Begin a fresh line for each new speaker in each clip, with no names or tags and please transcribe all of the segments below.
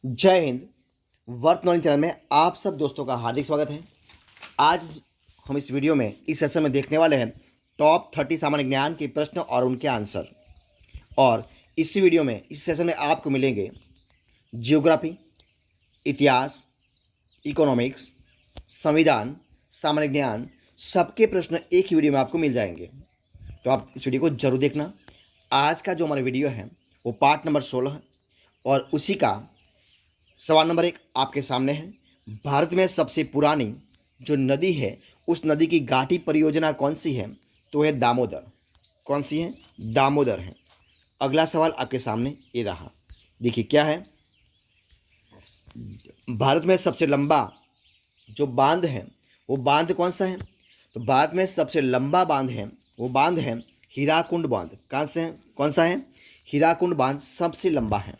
जय Hind. Work knowledge channel में आप सब दोस्तों का हार्दिक स्वागत है। आज हम इस वीडियो में इस सेशन में देखने वाले हैं टॉप 30 सामान्य ज्ञान के प्रश्न और उनके आंसर। और इसी वीडियो में इस सेशन में आपको मिलेंगे जियोग्राफी, इतिहास, इकोनॉमिक्स, संविधान, सामान्य ज्ञान, सबके प्रश्न एक ही वीडियो में आपको मिल जाएंगे। तो आप इस वीडियो को जरूर देखना। आज का जो हमारा वीडियो है वो पार्ट नंबर 16 है और उसी का सवाल नंबर 1 आपके सामने है। भारत में सबसे पुरानी जो नदी है उस नदी की घाटी परियोजना कौन सी है? तो है दामोदर। कौन सी है? दामोदर है। अगला सवाल आपके सामने ये रहा। देखिए क्या है, भारत में सबसे लंबा जो बांध है वो बांध कौन सा है? तो भारत में सबसे लंबा बांध है वो बांध है हीराकुंड बांध। कहाँ से है? कौन सा है? हीराकुंड बांध सबसे लंबा है।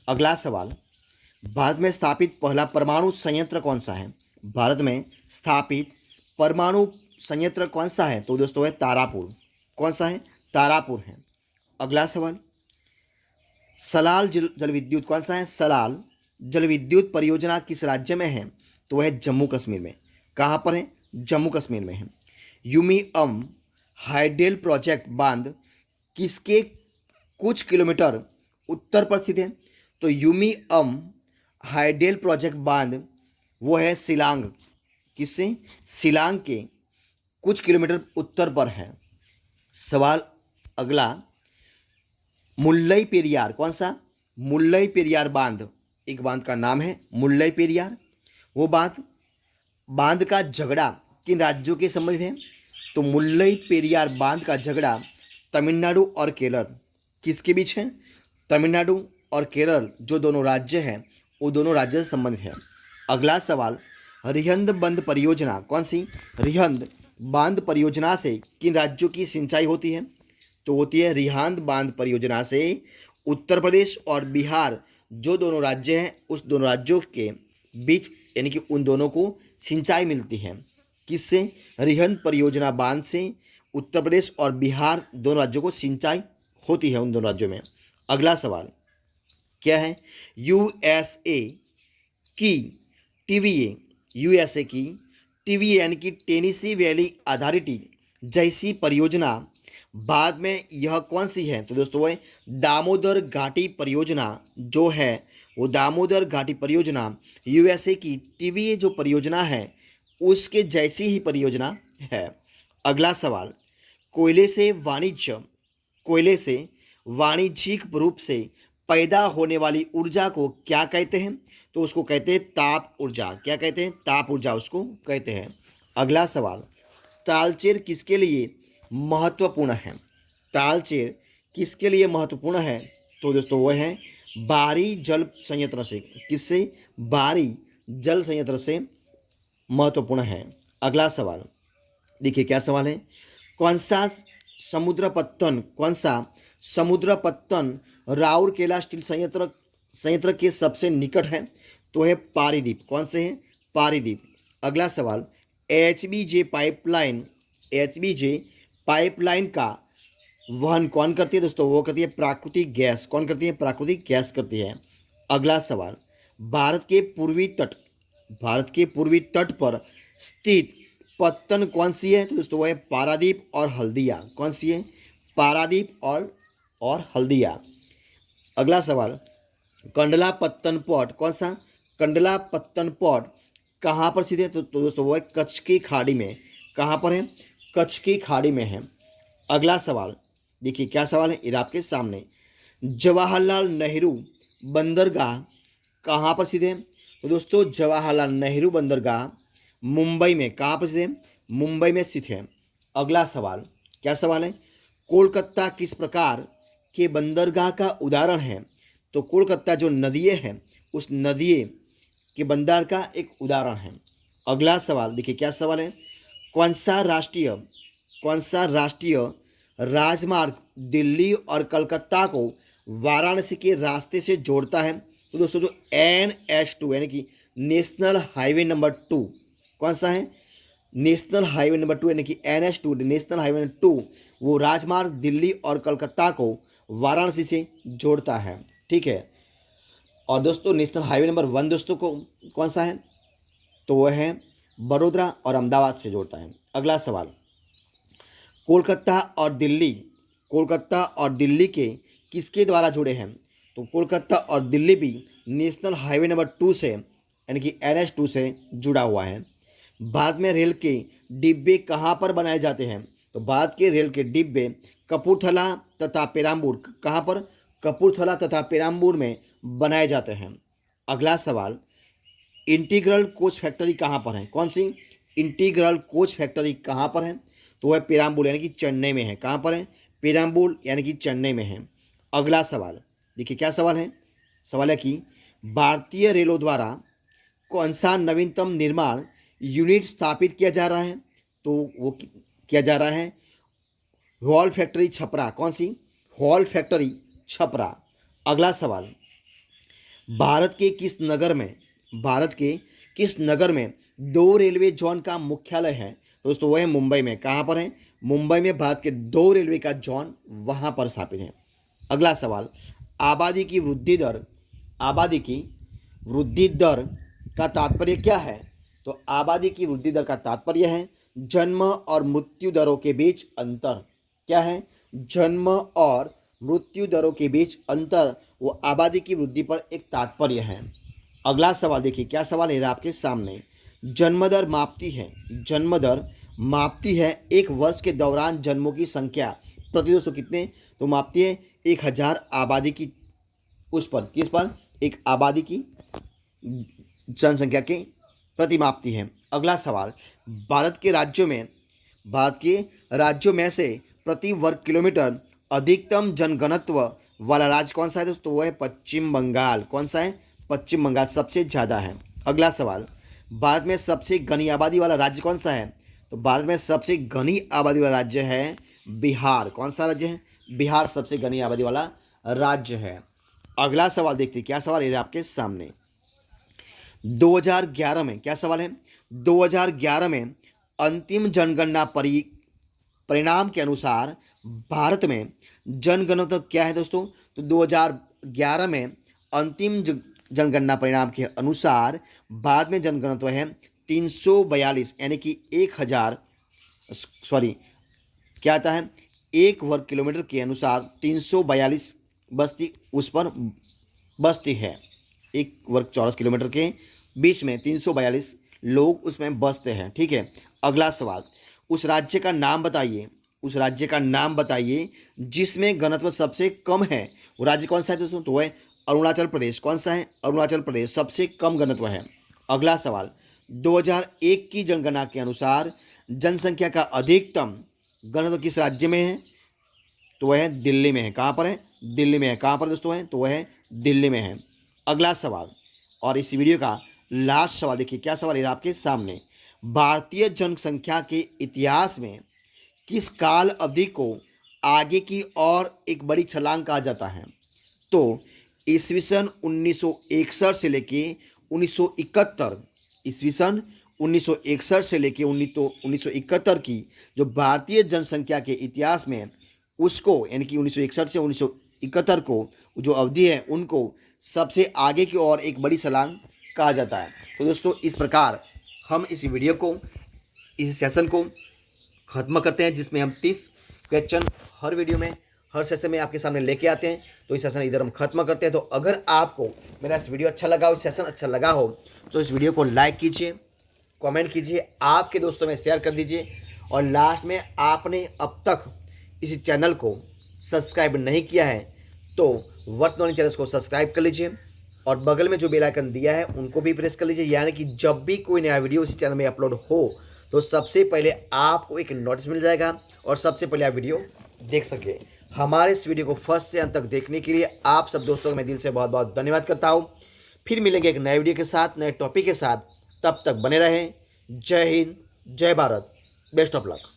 अगला सवाल, भारत में स्थापित पहला परमाणु संयंत्र कौन सा है? भारत में स्थापित परमाणु संयंत्र कौन सा है? तो दोस्तों है तारापुर। कौन सा है? तारापुर है। अगला सवाल, सलाल जल विद्युत कौन सा है? सलाल जल विद्युत परियोजना किस राज्य में है? तो वह है जम्मू कश्मीर में। कहाँ पर है? जम्मू कश्मीर में है। यूमी हाइडेल प्रोजेक्ट बांध किसके कुछ किलोमीटर उत्तर पर स्थित है? तो यूमी हाइडेल प्रोजेक्ट बांध वो है शिलांग। किससे? शिलांग के कुछ किलोमीटर उत्तर पर है। सवाल अगला, मुल्लई पेरियार कौन सा? मुल्लई पेरियार बांध, एक बांध का नाम है मुल्लई पेरियार। वो बांध का झगड़ा किन राज्यों के संबंधित है? तो मुल्लई पेरियार बांध का झगड़ा तमिलनाडु और केरल किसके बीच है? तमिलनाडु और केरल जो दोनों राज्य हैं वो दोनों राज्य से संबंधित है। अगला सवाल, रिहंद बंद परियोजना कौन सी? रिहंद बांध परियोजना से किन राज्यों की सिंचाई होती है? तो होती है रिहंद बांध परियोजना से उत्तर प्रदेश और बिहार जो दोनों राज्य हैं उस दोनों राज्यों के बीच, यानी कि उन दोनों को सिंचाई मिलती है। किससे? रिहंद परियोजना बांध से उत्तर प्रदेश और बिहार दोनों राज्यों को सिंचाई होती है उन दोनों राज्यों में। अगला सवाल क्या है? यूएसए की टीवीए, यूएसए की टीवीए यानी कि टेनेसी वैली अथॉरिटी जैसी परियोजना बाद में यह कौन सी है? तो दोस्तों वह दामोदर घाटी परियोजना जो है वो दामोदर घाटी परियोजना यूएसए की टीवीए जो परियोजना है उसके जैसी ही परियोजना है। अगला सवाल, कोयले से वाणिज्यिक रूप से पैदा होने वाली ऊर्जा को क्या कहते हैं? तो उसको कहते हैं ताप ऊर्जा। क्या कहते हैं? ताप ऊर्जा उसको कहते हैं। अगला सवाल, तालचेर किसके लिए महत्वपूर्ण है? तालचेर किसके लिए महत्वपूर्ण है? तो दोस्तों वह है बारी जल संयंत्र से। किससे? बारी जल संयंत्र से महत्वपूर्ण है। अगला सवाल देखिए क्या सवाल है, कौन सा समुद्र पत्तन राउरकेला स्टील संयंत्र के सबसे निकट है? तो है पारीदीप। कौन से है? पारीदीप। अगला सवाल, एचबीजे पाइपलाइन का वहन कौन करती है? दोस्तों वो करती है प्राकृतिक गैस। कौन करती है? प्राकृतिक गैस करती है। अगला सवाल, भारत के पूर्वी तट पर स्थित पत्तन कौन सी है? तो दोस्तों वो है पारादीप और हल्दिया। कौन सी है? पारादीप और हल्दिया। अगला सवाल, कंडला पत्तन पोर्ट कौन सा? कंडला पत्तन पोर्ट कहाँ पर स्थित है? तो दोस्तों वो है कच्छ की खाड़ी में। कहाँ पर है? कच्छ की खाड़ी में है। अगला सवाल देखिए क्या सवाल है, ये आपके सामने, जवाहरलाल नेहरू बंदरगाह कहाँ पर स्थित है? तो दोस्तों जवाहरलाल नेहरू बंदरगाह मुंबई में। कहाँ पर स्थित है? मुंबई में स्थित है। अगला सवाल क्या सवाल है, कोलकाता किस प्रकार के बंदरगाह का उदाहरण है? तो कोलकाता जो नदिये है उस नदिये के बंदर का एक उदाहरण है। अगला सवाल देखिए क्या सवाल है, कौन सा राष्ट्रीय राजमार्ग दिल्ली और कलकत्ता को वाराणसी के रास्ते से जोड़ता है? तो दोस्तों जो NH2 यानी कि नेशनल हाईवे नंबर 2, कौन सा है? नेशनल हाईवे नंबर 2 यानी कि NH2 नेशनल हाईवे नंबर 2 वो राजमार्ग दिल्ली और कलकत्ता को वाराणसी से जोड़ता है। ठीक है। और दोस्तों नेशनल हाईवे नंबर 1 दोस्तों को कौन सा है, तो वह है बड़ोदरा और अहमदाबाद से जोड़ता है। अगला सवाल, कोलकाता और दिल्ली के किसके द्वारा जुड़े हैं, तो कोलकाता और दिल्ली भी नेशनल हाईवे नंबर 2 से यानी कि NH2 से जुड़ा हुआ है। भारत में रेल के डिब्बे कहाँ पर बनाए जाते हैं, तो भारत के रेल के डिब्बे कपूरथला तथा पेराम्बूर, कहाँ पर, कपूरथला तथा पेराम्बूर में बनाए जाते हैं। अगला सवाल, इंटीग्रल कोच फैक्ट्री कहाँ पर है, कौन सी इंटीग्रल कोच फैक्ट्री कहाँ पर है, तो वह पेराम्बूर यानी कि चेन्नई में है। कहाँ पर है, पेराम्बूर यानी कि चेन्नई में है। अगला सवाल देखिए क्या सवाल है, सवाल है कि भारतीय रेलों द्वारा कौन सा नवीनतम निर्माण यूनिट स्थापित किया जा रहा है, तो वो किया जा रहा है हॉल फैक्ट्री छपरा, कौन सी, हॉल फैक्ट्री छपरा। अगला सवाल, भारत के किस नगर में 2 रेलवे जोन का मुख्यालय है, दोस्तों वह है मुंबई में। कहाँ पर है, मुंबई में भारत के 2 रेलवे का जोन वहाँ पर स्थापित है। अगला सवाल, आबादी की वृद्धि दर का तात्पर्य क्या है, तो आबादी की वृद्धि दर का तात्पर्य है जन्म और मृत्यु दरों के बीच अंतर। क्या है, जन्म और मृत्यु दरों के बीच अंतर, वो आबादी की वृद्धि पर एक तात्पर्य है। अगला सवाल देखिए क्या सवाल है आपके सामने, जन्म दर मापती है एक वर्ष के दौरान जन्मों की संख्या प्रति दोस्तों कितने, तो मापती है 1000 आबादी की, उस पर किस पर, एक आबादी की जनसंख्या के प्रति मापती है। अगला सवाल, भारत के राज्यों में से प्रति वर्ग किलोमीटर अधिकतम जनघनत्व वाला राज्य कौन सा है दोस्तों, वो है पश्चिम बंगाल। कौन सा है, पश्चिम बंगाल सबसे ज़्यादा है। अगला सवाल, भारत में सबसे घनी आबादी वाला राज्य कौन सा है, तो भारत में सबसे घनी आबादी वाला राज्य है बिहार। कौन सा राज्य है, बिहार सबसे घनी आबादी वाला राज्य है। अगला सवाल देखते हैं क्या सवाल है आपके सामने, 2011 में क्या सवाल है, 2011 में अंतिम जनगणना परिणाम के अनुसार भारत में जनगणना क्या है दोस्तों, तो 2011 में अंतिम जनगणना परिणाम के अनुसार भारत में जनगणना है 342 यानी कि 1000 क्या आता है, 1 वर्ग किलोमीटर के अनुसार 342 बस्ती उस पर बसती है। 1 वर्ग चौरस किलोमीटर के बीच में 342 लोग उसमें बसते हैं। ठीक है। अगला सवाल, उस राज्य का नाम बताइए जिसमें घनत्व सबसे कम है। वो राज्य कौन सा है दोस्तों, तो वह अरुणाचल प्रदेश। कौन सा है, अरुणाचल प्रदेश सबसे कम घनत्व है। अगला सवाल, 2001 की जनगणना के अनुसार जनसंख्या का अधिकतम घनत्व किस राज्य में है, तो वह है दिल्ली में है। कहाँ पर है, दिल्ली में है। कहाँ पर दोस्तों है, तो वह है दिल्ली में है। अगला सवाल और इस वीडियो का लास्ट सवाल देखिए क्या सवाल है आपके सामने, भारतीय जनसंख्या के इतिहास में किस काल अवधि को आगे की ओर एक बड़ी छलांग कहा जाता है, तो ईस्वीसन 1961 से लेके 1971, ईस्वीसन 1961 से लेके 1971 की जो भारतीय जनसंख्या के इतिहास में उसको यानी कि 1961 से 1971 को जो अवधि है उनको सबसे आगे की ओर एक बड़ी छलांग कहा जाता है। तो दोस्तों इस प्रकार हम इस वीडियो को, इस सेशन को ख़त्म करते हैं, जिसमें हम 30 क्वेश्चन हर वीडियो में, हर सेशन में आपके सामने लेके आते हैं। तो इस सेशन इधर हम खत्म करते हैं। तो अगर आपको मेरा इस वीडियो अच्छा लगा हो, इस सेशन अच्छा लगा हो, तो इस वीडियो को लाइक कीजिए, कमेंट कीजिए, आपके दोस्तों में शेयर कर दीजिए, और लास्ट में आपने अब तक इस चैनल को सब्सक्राइब नहीं किया है तो वर्तमान चैनल को सब्सक्राइब कर लीजिए, और बगल में जो बेल आइकन दिया है उनको भी प्रेस कर लीजिए, यानी कि जब भी कोई नया वीडियो इस चैनल में अपलोड हो तो सबसे पहले आपको एक नोटिस मिल जाएगा और सबसे पहले आप वीडियो देख सके। हमारे इस वीडियो को फर्स्ट से अंत तक देखने के लिए आप सब दोस्तों को मैं दिल से बहुत बहुत धन्यवाद करता हूँ। फिर मिलेंगे एक नए वीडियो के साथ, नए टॉपिक के साथ, तब तक बने रहें। जय हिंद, जय भारत, बेस्ट ऑफ लक।